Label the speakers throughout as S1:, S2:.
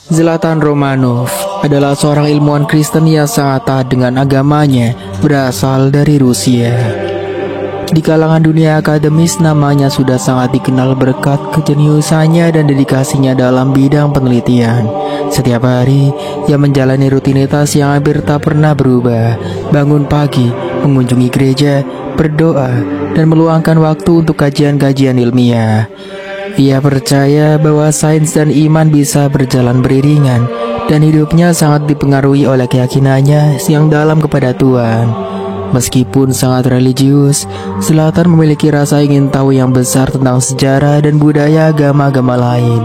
S1: Zlatan Romanov adalah seorang ilmuwan Kristen yang sangat taat dengan agamanya, berasal dari Rusia. Di kalangan dunia akademis, namanya sudah sangat dikenal berkat kejeniusannya dan dedikasinya dalam bidang penelitian. Setiap hari, ia menjalani rutinitas yang hampir tak pernah berubah. Bangun pagi, mengunjungi gereja, berdoa, dan meluangkan waktu untuk kajian-kajian ilmiah. Ia percaya bahwa sains dan iman bisa berjalan beriringan, dan hidupnya sangat dipengaruhi oleh keyakinannya yang dalam kepada Tuhan. Meskipun sangat religius, Zlatan memiliki rasa ingin tahu yang besar tentang sejarah dan budaya agama-agama lain.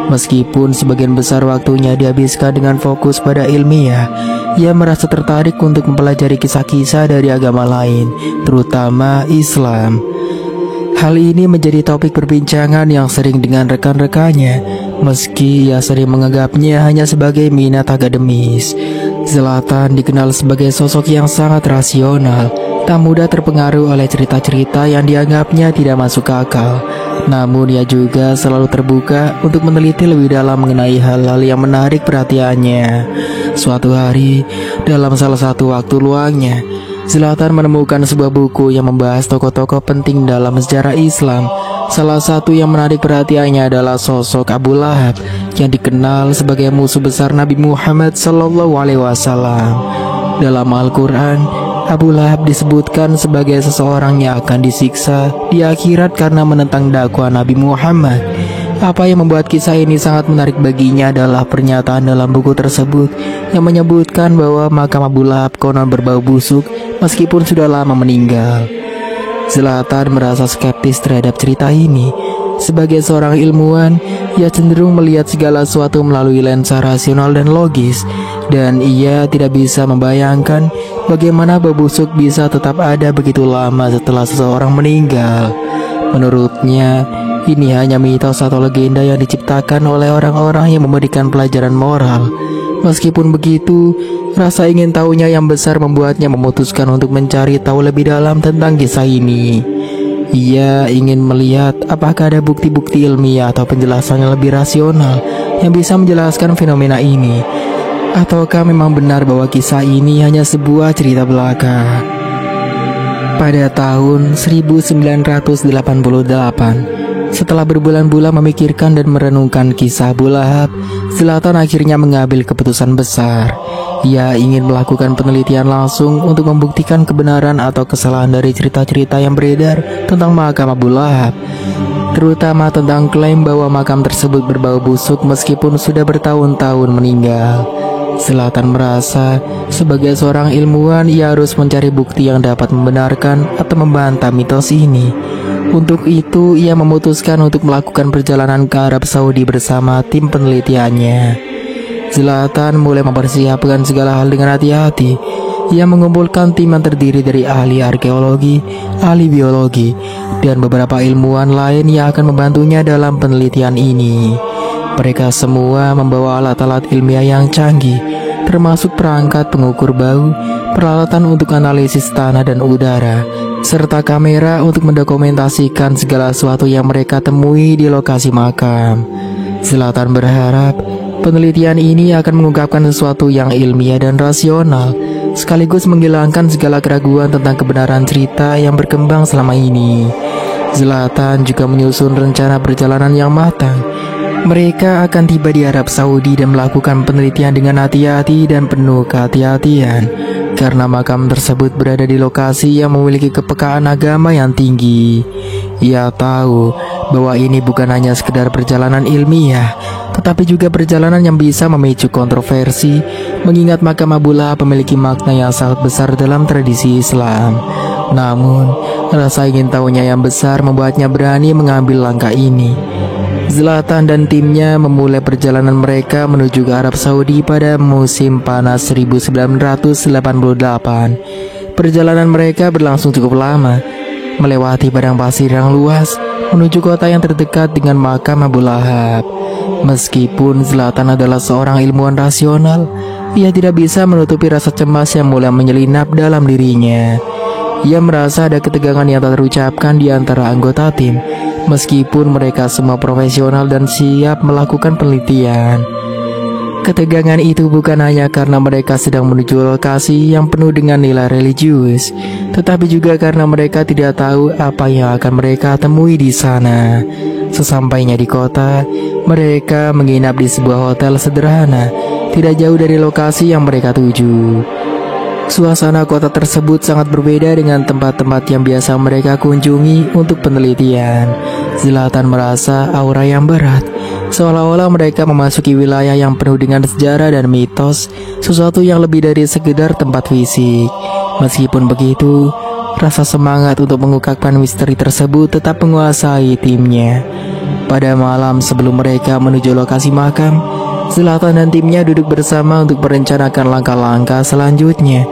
S1: Meskipun sebagian besar waktunya dihabiskan dengan fokus pada ilmiah, ia merasa tertarik untuk mempelajari kisah-kisah dari agama lain, terutama Islam. Hal ini menjadi topik perbincangan yang sering dengan rekan-rekannya, meski ia sering menganggapnya hanya sebagai minat akademis. Zlatan dikenal sebagai sosok yang sangat rasional, tak mudah terpengaruh oleh cerita-cerita yang dianggapnya tidak masuk akal. Namun ia juga selalu terbuka untuk meneliti lebih dalam mengenai hal-hal yang menarik perhatiannya. Suatu hari, dalam salah satu waktu luangnya, Zlatan menemukan sebuah buku yang membahas tokoh-tokoh penting dalam sejarah Islam. Salah satu yang menarik perhatiannya adalah sosok Abu Lahab yang dikenal sebagai musuh besar Nabi Muhammad SAW. Dalam Al-Quran, Abu Lahab disebutkan sebagai seseorang yang akan disiksa di akhirat karena menentang dakwah Nabi Muhammad. Apa yang membuat kisah ini sangat menarik baginya adalah pernyataan dalam buku tersebut yang menyebutkan bahwa makam Abu Lahab konon berbau busuk meskipun sudah lama meninggal. Zlatan merasa skeptis terhadap cerita ini. Sebagai seorang ilmuwan, ia cenderung melihat segala sesuatu melalui lensa rasional dan logis, dan ia tidak bisa membayangkan bagaimana bau busuk bisa tetap ada begitu lama setelah seseorang meninggal. Menurutnya, ini hanya mitos atau legenda yang diciptakan oleh orang-orang yang memberikan pelajaran moral. Meskipun begitu, rasa ingin tahunya yang besar membuatnya memutuskan untuk mencari tahu lebih dalam tentang kisah ini. Ia ingin melihat apakah ada bukti-bukti ilmiah atau penjelasan yang lebih rasional yang bisa menjelaskan fenomena ini, ataukah memang benar bahwa kisah ini hanya sebuah cerita belaka. Pada tahun 1988, setelah berbulan-bulan memikirkan dan merenungkan kisah Abu Lahab, Zlatan akhirnya mengambil keputusan besar. Ia ingin melakukan penelitian langsung untuk membuktikan kebenaran atau kesalahan dari cerita-cerita yang beredar tentang makam Abu Lahab, terutama tentang klaim bahwa makam tersebut berbau busuk meskipun sudah bertahun-tahun meninggal. Zlatan merasa sebagai seorang ilmuwan ia harus mencari bukti yang dapat membenarkan atau membantah mitos ini. Untuk itu, ia memutuskan untuk melakukan perjalanan ke Arab Saudi bersama tim penelitiannya. Zlatan mulai mempersiapkan segala hal dengan hati-hati. Ia mengumpulkan tim yang terdiri dari ahli arkeologi, ahli biologi, dan beberapa ilmuwan lain yang akan membantunya dalam penelitian ini. Mereka semua membawa alat-alat ilmiah yang canggih, termasuk perangkat pengukur bau, peralatan untuk analisis tanah dan udara, serta kamera untuk mendokumentasikan segala sesuatu yang mereka temui di lokasi makam. Zlatan berharap penelitian ini akan mengungkapkan sesuatu yang ilmiah dan rasional, sekaligus menghilangkan segala keraguan tentang kebenaran cerita yang berkembang selama ini. Zlatan juga menyusun rencana perjalanan yang matang. Mereka akan tiba di Arab Saudi dan melakukan penelitian dengan hati-hati dan penuh kehati-hatian, karena makam tersebut berada di lokasi yang memiliki kepekaan agama yang tinggi. Ia tahu bahwa ini bukan hanya sekedar perjalanan ilmiah, tetapi juga perjalanan yang bisa memicu kontroversi, mengingat makam Abu Lahab memiliki makna yang sangat besar dalam tradisi Islam. Namun, rasa ingin tahunya yang besar membuatnya berani mengambil langkah ini. Zlatan dan timnya memulai perjalanan mereka menuju ke Arab Saudi pada musim panas 1988. Perjalanan mereka berlangsung cukup lama, melewati padang pasir yang luas, menuju kota yang terdekat dengan makam Abu Lahab. Meskipun Zlatan adalah seorang ilmuwan rasional, ia tidak bisa menutupi rasa cemas yang mulai menyelinap dalam dirinya. Ia merasa ada ketegangan yang tak terucapkan di antara anggota tim, meskipun mereka semua profesional dan siap melakukan penelitian. Ketegangan itu bukan hanya karena mereka sedang menuju lokasi yang penuh dengan nilai religius, tetapi juga karena mereka tidak tahu apa yang akan mereka temui di sana. Sesampainya di kota, mereka menginap di sebuah hotel sederhana, tidak jauh dari lokasi yang mereka tuju. Suasana kota tersebut sangat berbeda dengan tempat-tempat yang biasa mereka kunjungi untuk penelitian. Zlatan merasa aura yang berat, seolah-olah mereka memasuki wilayah yang penuh dengan sejarah dan mitos, sesuatu yang lebih dari sekedar tempat fisik. Meskipun begitu, rasa semangat untuk mengungkapkan misteri tersebut tetap menguasai timnya. Pada malam sebelum mereka menuju lokasi makam, Zlatan dan timnya duduk bersama untuk merencanakan langkah-langkah selanjutnya.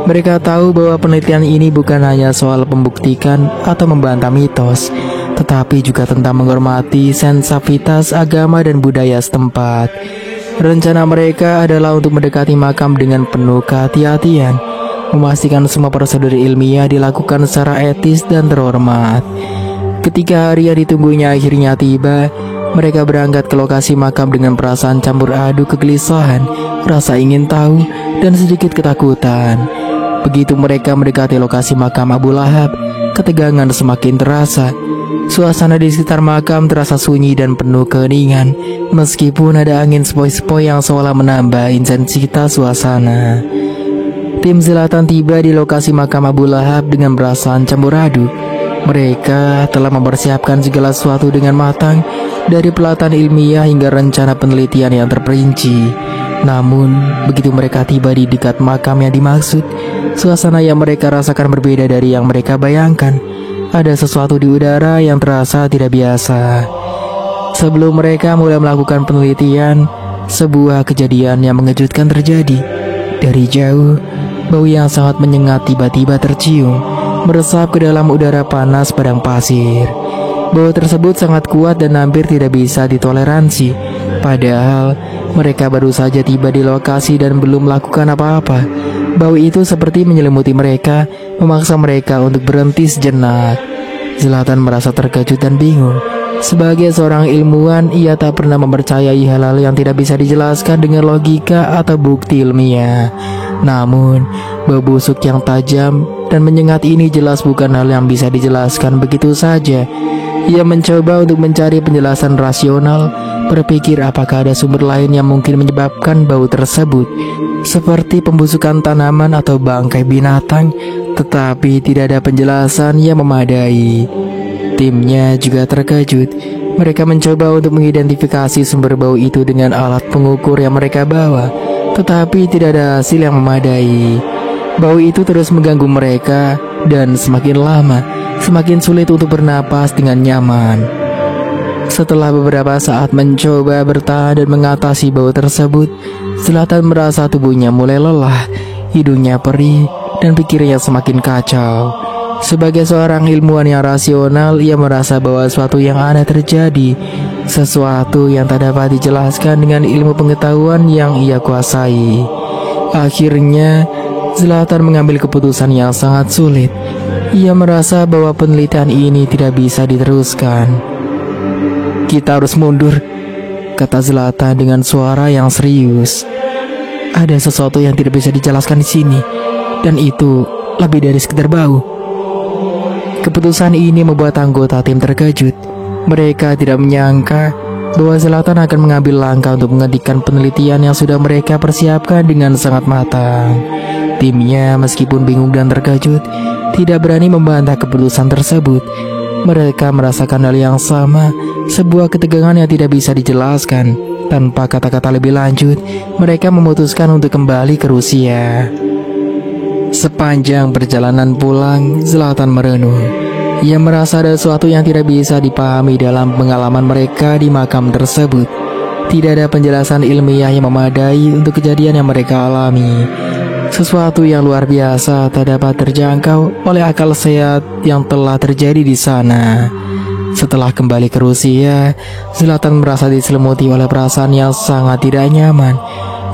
S1: Mereka tahu bahwa penelitian ini bukan hanya soal membuktikan atau membantah mitos, tetapi juga tentang menghormati sensitivitas agama dan budaya setempat. Rencana mereka adalah untuk mendekati makam dengan penuh kehati-hatian, memastikan semua prosedur ilmiah dilakukan secara etis dan terhormat. Ketika hari yang ditunggunya akhirnya tiba, mereka berangkat ke lokasi makam dengan perasaan campur aduk kegelisahan, rasa ingin tahu, dan sedikit ketakutan. Begitu mereka mendekati lokasi makam Abu Lahab, ketegangan semakin terasa. Suasana di sekitar makam terasa sunyi dan penuh keheningan, meskipun ada angin sepoi-sepoi yang seolah menambah intensitas suasana. Tim Zlatan tiba di lokasi makam Abu Lahab dengan perasaan campur aduk. Mereka telah mempersiapkan segala sesuatu dengan matang, dari pelatihan ilmiah hingga rencana penelitian yang terperinci. Namun, begitu mereka tiba di dekat makam yang dimaksud, suasana yang mereka rasakan berbeda dari yang mereka bayangkan. Ada sesuatu di udara yang terasa tidak biasa. Sebelum mereka mulai melakukan penelitian, sebuah kejadian yang mengejutkan terjadi. Dari jauh, bau yang sangat menyengat tiba-tiba tercium, meresap ke dalam udara panas padang pasir. Bau tersebut sangat kuat dan hampir tidak bisa ditoleransi. Padahal mereka baru saja tiba di lokasi dan belum melakukan apa-apa. Bau itu seperti menyelimuti mereka, memaksa mereka untuk berhenti sejenak. Zlatan merasa terkejut dan bingung. Sebagai seorang ilmuwan, ia tak pernah mempercayai hal-hal yang tidak bisa dijelaskan dengan logika atau bukti ilmiah. Namun, bau busuk yang tajam dan menyengat ini jelas bukan hal yang bisa dijelaskan begitu saja. Ia mencoba untuk mencari penjelasan rasional, berpikir apakah ada sumber lain yang mungkin menyebabkan bau tersebut, seperti pembusukan tanaman atau bangkai binatang, tetapi tidak ada penjelasan yang memadai. Timnya juga terkejut. Mereka mencoba untuk mengidentifikasi sumber bau itu dengan alat pengukur yang mereka bawa, tetapi tidak ada hasil yang memadai. Bau itu terus mengganggu mereka, dan semakin lama, semakin sulit untuk bernapas dengan nyaman. Setelah beberapa saat mencoba bertahan dan mengatasi bau tersebut, Zlatan merasa tubuhnya mulai lelah, hidungnya perih, dan pikirnya semakin kacau. Sebagai seorang ilmuwan yang rasional, ia merasa bahwa sesuatu yang aneh terjadi, sesuatu yang tak dapat dijelaskan dengan ilmu pengetahuan yang ia kuasai. Akhirnya, Zlatan mengambil keputusan yang sangat sulit. Ia merasa bahwa penelitian ini tidak bisa diteruskan. "Kita harus mundur," kata Zlatan dengan suara yang serius. "Ada sesuatu yang tidak bisa dijelaskan di sini, dan itu lebih dari sekedar bau." Keputusan ini membuat anggota tim terkejut. Mereka tidak menyangka bahwa Zlatan akan mengambil langkah untuk menghentikan penelitian yang sudah mereka persiapkan dengan sangat matang. Timnya, meskipun bingung dan terkejut, tidak berani membantah keputusan tersebut. Mereka merasakan hal yang sama, sebuah ketegangan yang tidak bisa dijelaskan. Tanpa kata-kata lebih lanjut, mereka memutuskan untuk kembali ke Rusia. Sepanjang perjalanan pulang, Zlatan merenung. Ia merasa ada sesuatu yang tidak bisa dipahami dalam pengalaman mereka di makam tersebut. Tidak ada penjelasan ilmiah yang memadai untuk kejadian yang mereka alami. Sesuatu yang luar biasa tak dapat terjangkau oleh akal sehat yang telah terjadi di sana. Setelah kembali ke Rusia, Zlatan merasa diselimuti oleh perasaan yang sangat tidak nyaman.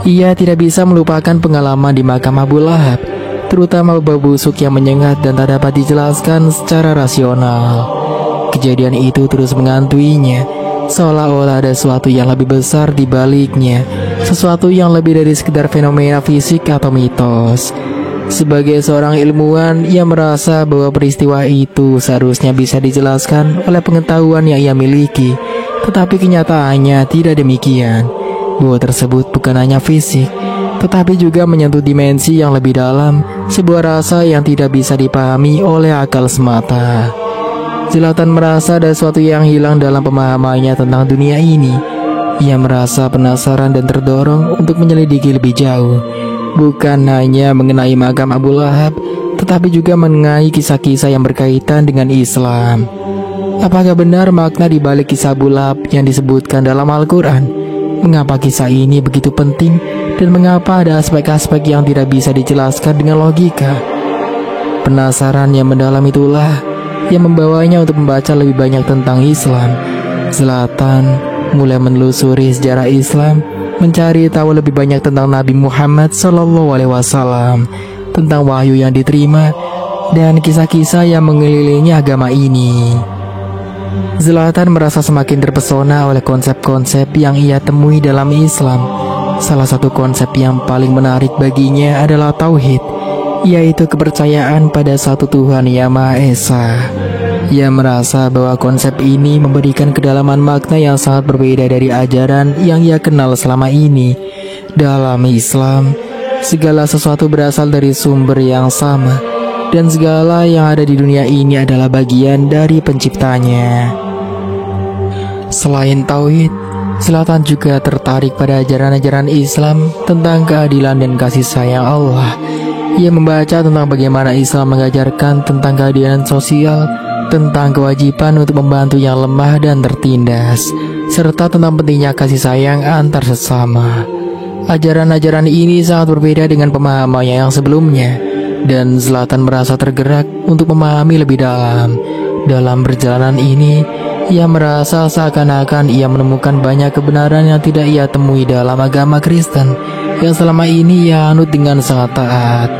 S1: Ia tidak bisa melupakan pengalaman di makam Abu Lahab, terutama bau busuk yang menyengat dan tak dapat dijelaskan secara rasional. Kejadian itu terus menghantuinya. seolah-olah ada sesuatu yang lebih besar di baliknya, sesuatu yang lebih dari sekedar fenomena fisik atau mitos. Sebagai seorang ilmuwan, ia merasa bahwa peristiwa itu seharusnya bisa dijelaskan oleh pengetahuan yang ia miliki. Tetapi kenyataannya tidak demikian. Bahwa tersebut bukan hanya fisik, tetapi juga menyentuh dimensi yang lebih dalam, sebuah rasa yang tidak bisa dipahami oleh akal semata. Zlatan merasa ada sesuatu yang hilang dalam pemahamannya tentang dunia ini. Ia merasa penasaran dan terdorong untuk menyelidiki lebih jauh. Bukan hanya mengenai makam Abu Lahab, tetapi juga mengenai kisah-kisah yang berkaitan dengan Islam. Apakah benar makna di balik kisah Abu Lahab yang disebutkan dalam Al-Quran? Mengapa kisah ini begitu penting? Dan mengapa ada aspek-aspek yang tidak bisa dijelaskan dengan logika? Penasaran yang mendalam itulah yang membawanya untuk membaca lebih banyak tentang Islam. Zlatan mulai menelusuri sejarah Islam, mencari tahu lebih banyak tentang Nabi Muhammad SAW, tentang wahyu yang diterima, dan kisah-kisah yang mengelilingi agama ini. Zlatan merasa semakin terpesona oleh konsep-konsep yang ia temui dalam Islam. Salah satu konsep yang paling menarik baginya adalah tauhid, yaitu kepercayaan pada satu Tuhan yang Maha Esa. Ia merasa bahwa konsep ini memberikan kedalaman makna yang sangat berbeda dari ajaran yang ia kenal selama ini. Dalam Islam, segala sesuatu berasal dari sumber yang sama, dan segala yang ada di dunia ini adalah bagian dari penciptanya. Selain tauhid, Zlatan juga tertarik pada ajaran-ajaran Islam tentang keadilan dan kasih sayang Allah. Ia membaca tentang bagaimana Islam mengajarkan tentang keadilan sosial, tentang kewajiban untuk membantu yang lemah dan tertindas, serta tentang pentingnya kasih sayang antar sesama. Ajaran-ajaran ini sangat berbeda dengan pemahamannya yang sebelumnya, dan Zlatan merasa tergerak untuk memahami lebih dalam. Dalam perjalanan ini, ia merasa seakan-akan ia menemukan banyak kebenaran yang tidak ia temui dalam agama Kristen, yang selama ini ia anut dengan sangat taat.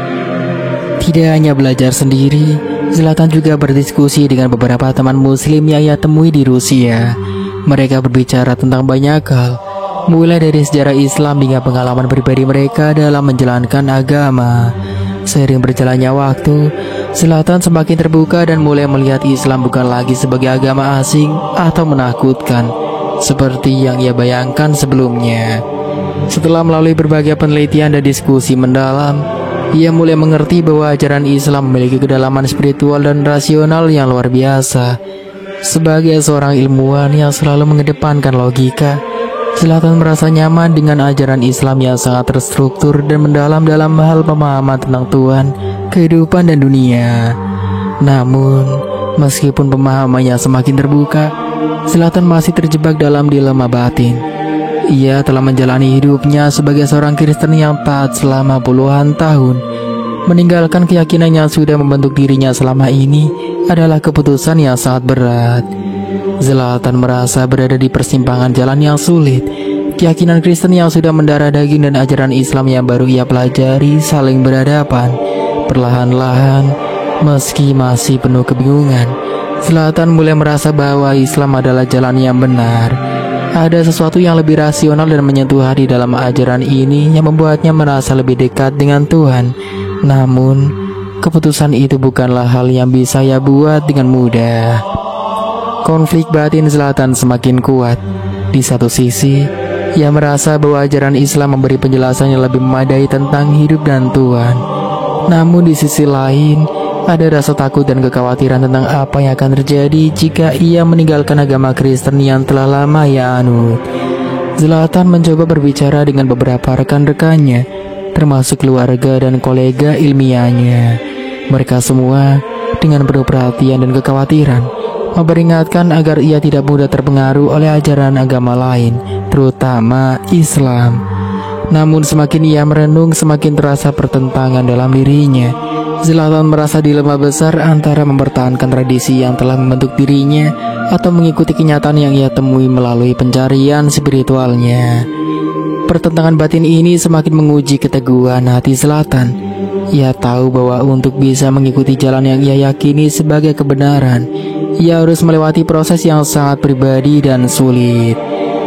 S1: Tidak hanya belajar sendiri, Zlatan juga berdiskusi dengan beberapa teman muslim yang ia temui di Rusia. Mereka berbicara tentang banyak hal, mulai dari sejarah Islam hingga pengalaman pribadi mereka dalam menjalankan agama. Seiring berjalannya waktu, Zlatan semakin terbuka dan mulai melihat Islam bukan lagi sebagai agama asing atau menakutkan, seperti yang ia bayangkan sebelumnya. Setelah melalui berbagai penelitian dan diskusi mendalam, ia mulai mengerti bahwa ajaran Islam memiliki kedalaman spiritual dan rasional yang luar biasa. Sebagai seorang ilmuwan yang selalu mengedepankan logika, Zlatan merasa nyaman dengan ajaran Islam yang sangat terstruktur dan mendalam dalam hal pemahaman tentang Tuhan, kehidupan, dan dunia. Namun, meskipun pemahamannya semakin terbuka, Zlatan masih terjebak dalam dilema batin. Ia telah menjalani hidupnya sebagai seorang Kristen yang taat selama puluhan tahun. Meninggalkan keyakinan yang sudah membentuk dirinya selama ini adalah keputusan yang sangat berat. Zlatan merasa berada di persimpangan jalan yang sulit. Keyakinan Kristen yang sudah mendarah daging dan ajaran Islam yang baru ia pelajari saling berhadapan. Perlahan-lahan, meski masih penuh kebingungan, Zlatan mulai merasa bahwa Islam adalah jalan yang benar. Ada sesuatu yang lebih rasional dan menyentuh hati dalam ajaran ini yang membuatnya merasa lebih dekat dengan Tuhan. Namun, keputusan itu bukanlah hal yang bisa ia buat dengan mudah. Konflik batin Zlatan semakin kuat. Di satu sisi, ia merasa bahwa ajaran Islam memberi penjelasan yang lebih memadai tentang hidup dan Tuhan. Namun di sisi lain, ada rasa takut dan kekhawatiran tentang apa yang akan terjadi jika ia meninggalkan agama Kristen yang telah lama ia anut. Zlatan mencoba berbicara dengan beberapa rekan-rekannya, termasuk keluarga dan kolega ilmiahnya. Mereka semua dengan penuh perhatian dan kekhawatiran memperingatkan agar ia tidak mudah terpengaruh oleh ajaran agama lain, terutama Islam. Namun semakin ia merenung, semakin terasa pertentangan dalam dirinya. Zlatan merasa dilema besar antara mempertahankan tradisi yang telah membentuk dirinya atau mengikuti kenyataan yang ia temui melalui pencarian spiritualnya. Pertentangan batin ini semakin menguji keteguhan hati Zlatan. Ia tahu bahwa untuk bisa mengikuti jalan yang ia yakini sebagai kebenaran, ia harus melewati proses yang sangat pribadi dan sulit.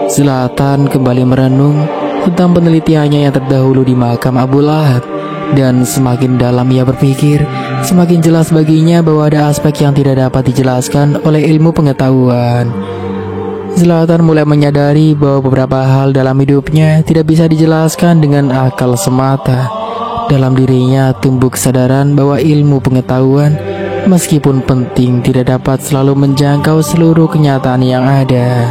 S1: Zlatan kembali merenung tentang penelitiannya yang terdahulu di makam Abu Lahab. Dan semakin dalam ia berpikir, semakin jelas baginya bahwa ada aspek yang tidak dapat dijelaskan oleh ilmu pengetahuan. Zlatan mulai menyadari bahwa beberapa hal dalam hidupnya tidak bisa dijelaskan dengan akal semata. Dalam dirinya tumbuh kesadaran bahwa ilmu pengetahuan, meskipun penting, tidak dapat selalu menjangkau seluruh kenyataan yang ada.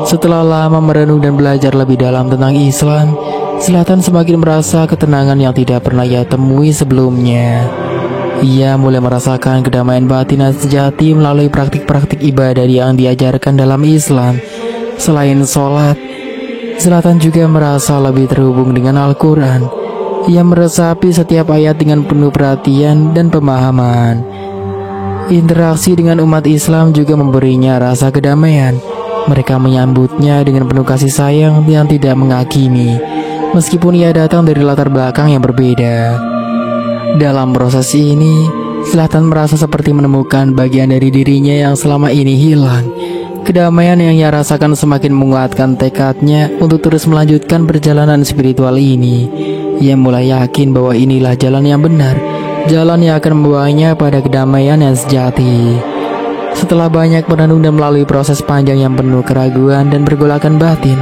S1: Setelah lama merenung dan belajar lebih dalam tentang Islam, Zlatan semakin merasa ketenangan yang tidak pernah ia temui sebelumnya. Ia mulai merasakan kedamaian batin yang sejati melalui praktik-praktik ibadah yang diajarkan dalam Islam. Selain sholat, Zlatan juga merasa lebih terhubung dengan Al-Quran. Ia meresapi setiap ayat dengan penuh perhatian dan pemahaman. Interaksi dengan umat Islam juga memberinya rasa kedamaian. Mereka menyambutnya dengan penuh kasih sayang yang tidak menghakimi, meskipun ia datang dari latar belakang yang berbeda. Dalam proses ini, Zlatan merasa seperti menemukan bagian dari dirinya yang selama ini hilang. Kedamaian yang ia rasakan semakin menguatkan tekadnya untuk terus melanjutkan perjalanan spiritual ini. Ia mulai yakin bahwa inilah jalan yang benar, jalan yang akan membawanya pada kedamaian yang sejati. Setelah banyak merenung dan melalui proses panjang yang penuh keraguan dan pergolakan batin,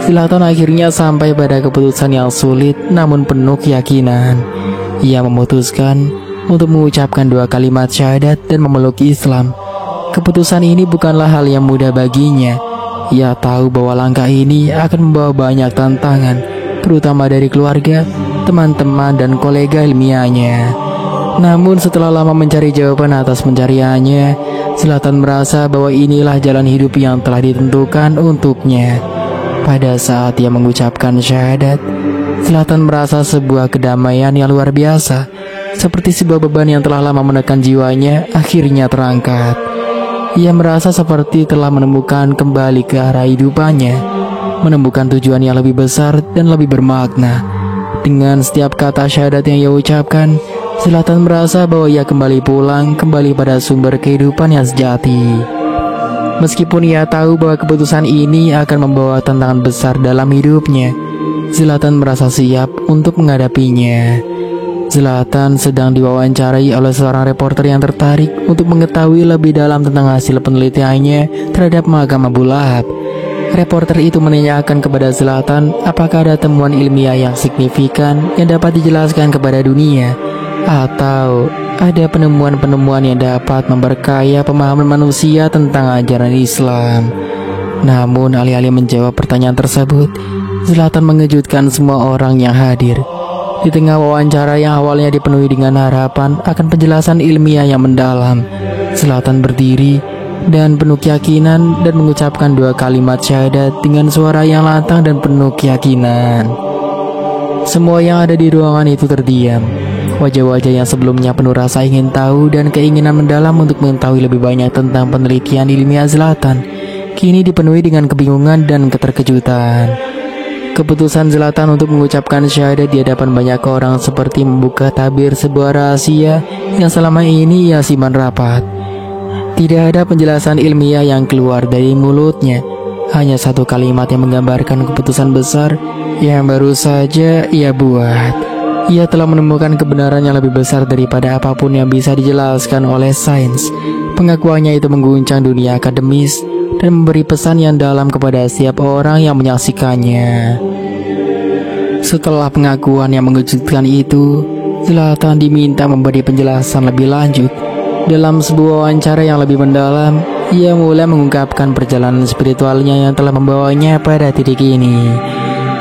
S1: Zlatan akhirnya sampai pada keputusan yang sulit namun penuh keyakinan. Ia memutuskan untuk mengucapkan 2 kalimat syahadat dan memeluk Islam. Keputusan ini bukanlah hal yang mudah baginya. Ia tahu bahwa langkah ini akan membawa banyak tantangan, terutama dari keluarga, teman-teman, dan kolega ilmiahnya. Namun setelah lama mencari jawaban atas pencariannya, Zlatan merasa bahwa inilah jalan hidup yang telah ditentukan untuknya. Pada saat ia mengucapkan syahadat, Zlatan merasa sebuah kedamaian yang luar biasa, seperti sebuah beban yang telah lama menekan jiwanya akhirnya terangkat. Ia merasa seperti telah menemukan kembali ke arah hidupannya, menemukan tujuan yang lebih besar dan lebih bermakna. Dengan setiap kata syahadat yang ia ucapkan, Zlatan merasa bahwa ia kembali pulang, kembali pada sumber kehidupan yang sejati. Meskipun ia tahu bahwa keputusan ini akan membawa tantangan besar dalam hidupnya, Zlatan merasa siap untuk menghadapinya. Zlatan sedang diwawancarai oleh seorang reporter yang tertarik untuk mengetahui lebih dalam tentang hasil penelitiannya terhadap makam Abu Lahab. Reporter itu menanyakan kepada Zlatan apakah ada temuan ilmiah yang signifikan yang dapat dijelaskan kepada dunia, atau ada penemuan-penemuan yang dapat memperkaya pemahaman manusia tentang ajaran Islam. Namun alih-alih menjawab pertanyaan tersebut, Zlatan mengejutkan semua orang yang hadir. Di tengah wawancara yang awalnya dipenuhi dengan harapan akan penjelasan ilmiah yang mendalam, Zlatan berdiri dan penuh keyakinan dan mengucapkan 2 kalimat syahadat dengan suara yang lantang dan penuh keyakinan. Semua yang ada di ruangan itu terdiam. Wajah-wajah yang sebelumnya penuh rasa ingin tahu dan keinginan mendalam untuk mengetahui lebih banyak tentang penelitian ilmiah Zlatan kini dipenuhi dengan kebingungan dan keterkejutan. Keputusan Zlatan untuk mengucapkan syahadat di hadapan banyak orang seperti membuka tabir sebuah rahasia yang selama ini ia simpan rapat. Tidak ada penjelasan ilmiah yang keluar dari mulutnya, hanya 1 kalimat yang menggambarkan keputusan besar yang baru saja ia buat. Ia telah menemukan kebenaran yang lebih besar daripada apapun yang bisa dijelaskan oleh sains. Pengakuannya itu mengguncang dunia akademis dan memberi pesan yang dalam kepada setiap orang yang menyaksikannya. Setelah pengakuan yang mengejutkan itu, Zlatan diminta memberi penjelasan lebih lanjut. Dalam sebuah wawancara yang lebih mendalam, ia mulai mengungkapkan perjalanan spiritualnya yang telah membawanya pada titik ini.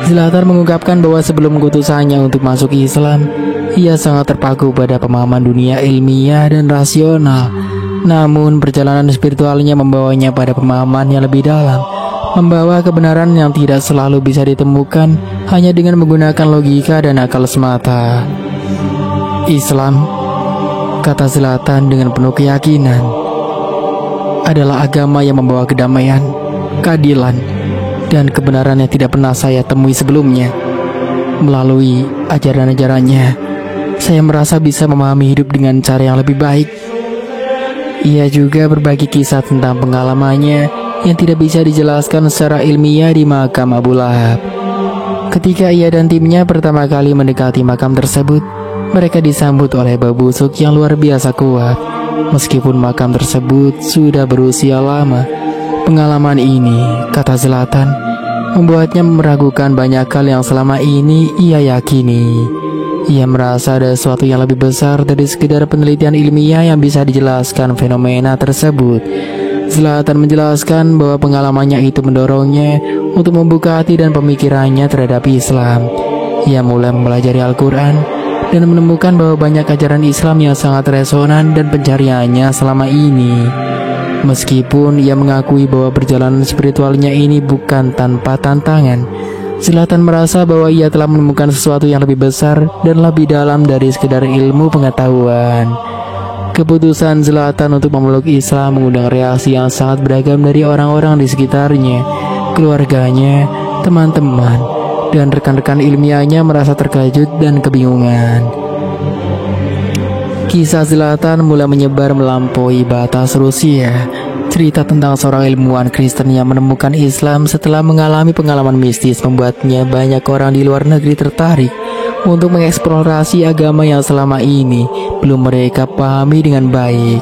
S1: Zlatan mengungkapkan bahwa sebelum keputusannya untuk masuk Islam, ia sangat terpaku pada pemahaman dunia ilmiah dan rasional. Namun perjalanan spiritualnya membawanya pada pemahaman yang lebih dalam, membawa kebenaran yang tidak selalu bisa ditemukan hanya dengan menggunakan logika dan akal semata. Islam, kata Zlatan dengan penuh keyakinan, adalah agama yang membawa kedamaian, keadilan, dan kebenaran yang tidak pernah saya temui sebelumnya. Melalui ajaran-ajarannya, saya merasa bisa memahami hidup dengan cara yang lebih baik. Ia juga berbagi kisah tentang pengalamannya yang tidak bisa dijelaskan secara ilmiah di makam Abu Lahab. Ketika ia dan timnya pertama kali mendekati makam tersebut, mereka disambut oleh bau busuk yang luar biasa kuat. Meskipun makam tersebut sudah berusia lama, pengalaman ini, kata Zlatan, membuatnya meragukan banyak hal yang selama ini ia yakini. Ia merasa ada sesuatu yang lebih besar dari sekedar penelitian ilmiah yang bisa dijelaskan fenomena tersebut. Zlatan menjelaskan bahwa pengalamannya itu mendorongnya untuk membuka hati dan pemikirannya terhadap Islam. Ia mulai mempelajari Al-Quran dan menemukan bahwa banyak ajaran Islam yang sangat resonan dan pencariannya selama ini. Meskipun ia mengakui bahwa perjalanan spiritualnya ini bukan tanpa tantangan, Zlatan merasa bahwa ia telah menemukan sesuatu yang lebih besar dan lebih dalam dari sekedar ilmu pengetahuan. Keputusan Zlatan untuk memeluk Islam mengundang reaksi yang sangat beragam dari orang-orang di sekitarnya, keluarganya, teman-teman, dan rekan-rekan ilmiahnya merasa terkejut dan kebingungan. Kisah Zlatan mulai menyebar melampaui batas Rusia. Cerita tentang seorang ilmuwan Kristen yang menemukan Islam setelah mengalami pengalaman mistis membuatnya banyak orang di luar negeri tertarik untuk mengeksplorasi agama yang selama ini belum mereka pahami dengan baik.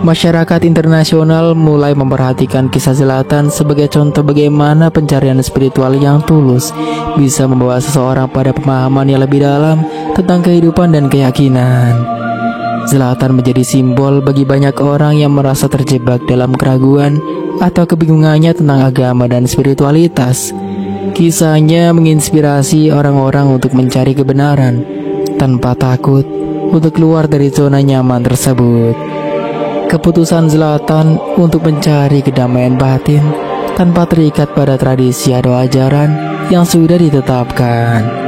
S1: Masyarakat internasional mulai memperhatikan kisah Zlatan sebagai contoh bagaimana pencarian spiritual yang tulus bisa membawa seseorang pada pemahaman yang lebih dalam tentang kehidupan dan keyakinan. Zlatan menjadi simbol bagi banyak orang yang merasa terjebak dalam keraguan atau kebingungannya tentang agama dan spiritualitas. Kisahnya menginspirasi orang-orang untuk mencari kebenaran tanpa takut untuk keluar dari zona nyaman tersebut. Keputusan Zlatan untuk mencari kedamaian batin tanpa terikat pada tradisi atau ajaran yang sudah ditetapkan